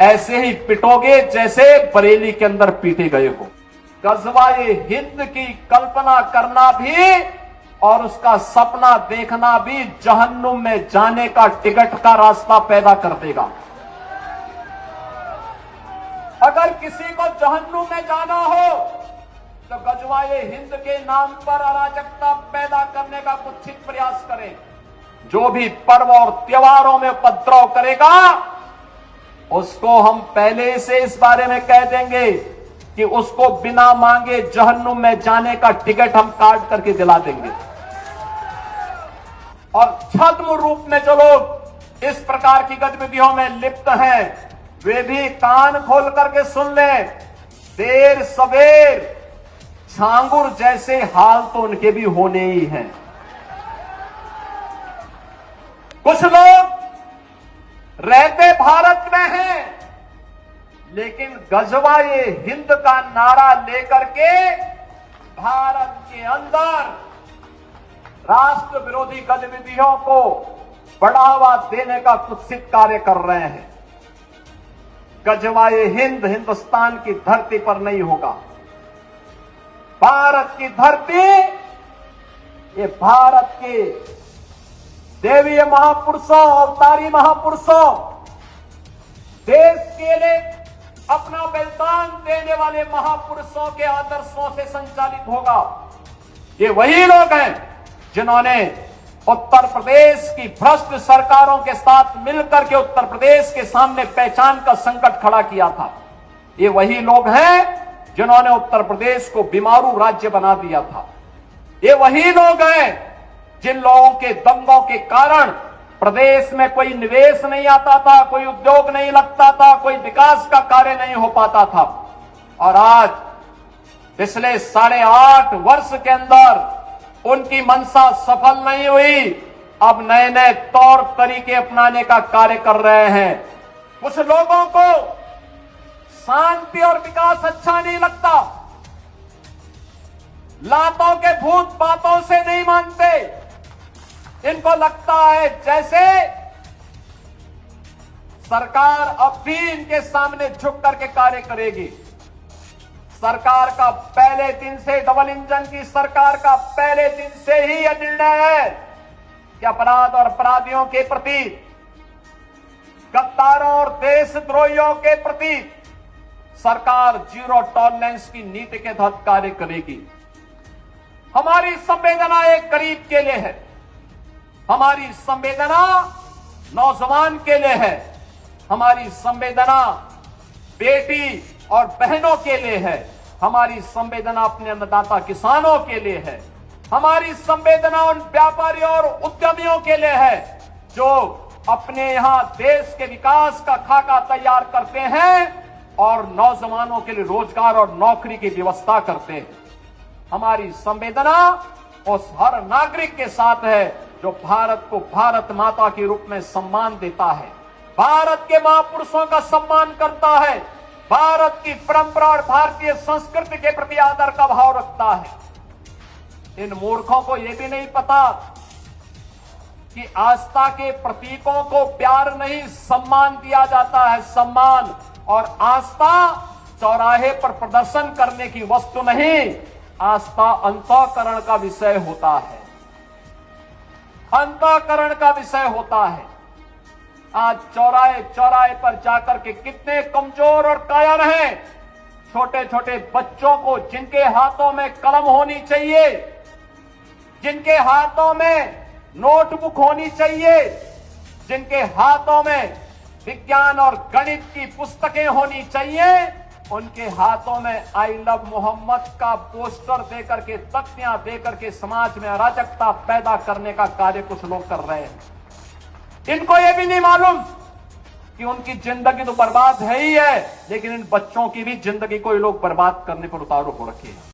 ऐसे ही पिटोगे जैसे बरेली के अंदर पीटे गए हो। गज़वाए हिंद की कल्पना करना भी और उसका सपना देखना भी जहन्नुम में जाने का टिकट का रास्ता पैदा कर देगा। अगर किसी को जहन्नुम में जाना हो तो गज़वाए हिंद के नाम पर अराजकता पैदा करने का कुत्सित प्रयास करे। जो भी पर्व और त्योहारों में उपद्रव करेगा उसको हम पहले से इस बारे में कह देंगे कि उसको बिना मांगे जहन्नुम में जाने का टिकट हम काट करके दिला देंगे। और छद्म रूप में जो लोग इस प्रकार की गतिविधियों में लिप्त हैं वे भी कान खोल करके सुन लें। देर सवेर छांगुर जैसे हाल तो उनके भी होने ही हैं। कुछ लोग रहते भारत में हैं लेकिन गज़वाए हिंद का नारा लेकर के भारत के अंदर राष्ट्र विरोधी गतिविधियों को बढ़ावा देने का कुत्सित कार्य कर रहे हैं। गज़वाए हिंद हिंदुस्तान की धरती पर नहीं होगा। भारत की धरती ये भारत के देवीय महापुरुषों अवतारी महापुरुषों देश के लिए अपना बलिदान देने वाले महापुरुषों के आदर्शों से संचालित होगा। ये वही लोग हैं जिन्होंने उत्तर प्रदेश की भ्रष्ट सरकारों के साथ मिलकर के उत्तर प्रदेश के सामने पहचान का संकट खड़ा किया था। ये वही लोग हैं जिन्होंने उत्तर प्रदेश को बीमारू राज्य बना दिया था। ये वही लोग हैं जिन लोगों के दंगों के कारण प्रदेश में कोई निवेश नहीं आता था, कोई उद्योग नहीं लगता था, कोई विकास का कार्य नहीं हो पाता था। और आज पिछले 8.5 वर्ष के अंदर उनकी मंशा सफल नहीं हुई। अब नए नए तौर तरीके अपनाने का कार्य कर रहे हैं। कुछ लोगों को शांति और विकास अच्छा नहीं लगता, लातों के भूत बातों से नहीं मानते। इनको लगता है जैसे सरकार अब भी इनके सामने झुक करके कार्य करेगी। सरकार का पहले दिन से डबल इंजन की सरकार का पहले दिन से ही यह निर्णय है कि अपराध और अपराधियों के प्रति, गद्दारों और देशद्रोहियों के प्रति सरकार जीरो टॉलरेंस की नीति के तहत कार्य करेगी। हमारी संवेदना एक गरीब के लिए है, हमारी संवेदना नौजवान के लिए है, हमारी संवेदना बेटी और बहनों के लिए है, हमारी संवेदना अपने अन्नदाता किसानों के लिए है, हमारी संवेदना उन व्यापारियों और उद्यमियों के लिए है जो अपने यहां देश के विकास का खाका तैयार करते हैं और नौजवानों के लिए रोजगार और नौकरी की व्यवस्था करते हैं। हमारी संवेदना उस हर नागरिक के साथ है जो भारत को भारत माता के रूप में सम्मान देता है, भारत के महापुरुषों का सम्मान करता है, भारत की परंपरा और भारतीय संस्कृति के प्रति आदर का भाव रखता है। इन मूर्खों को यह भी नहीं पता कि आस्था के प्रतीकों को प्यार नहीं सम्मान दिया जाता है। सम्मान और आस्था चौराहे पर प्रदर्शन करने की वस्तु नहीं, आस्था अंतःकरण का विषय होता है, अंतःकरण का विषय होता है। आज चौराहे चौराहे पर जाकर के कितने कमजोर और कायर हैं छोटे छोटे बच्चों को, जिनके हाथों में कलम होनी चाहिए, जिनके हाथों में नोटबुक होनी चाहिए, जिनके हाथों में विज्ञान और गणित की पुस्तकें होनी चाहिए, उनके हाथों में आई लव मोहम्मद का पोस्टर देकर के, तख्तियां देकर के समाज में अराजकता पैदा करने का कार्य कुछ लोग कर रहे हैं। इनको यह भी नहीं मालूम कि उनकी जिंदगी तो बर्बाद है ही है, लेकिन इन बच्चों की भी जिंदगी को ये लोग बर्बाद करने पर उतारू हो रखे हैं।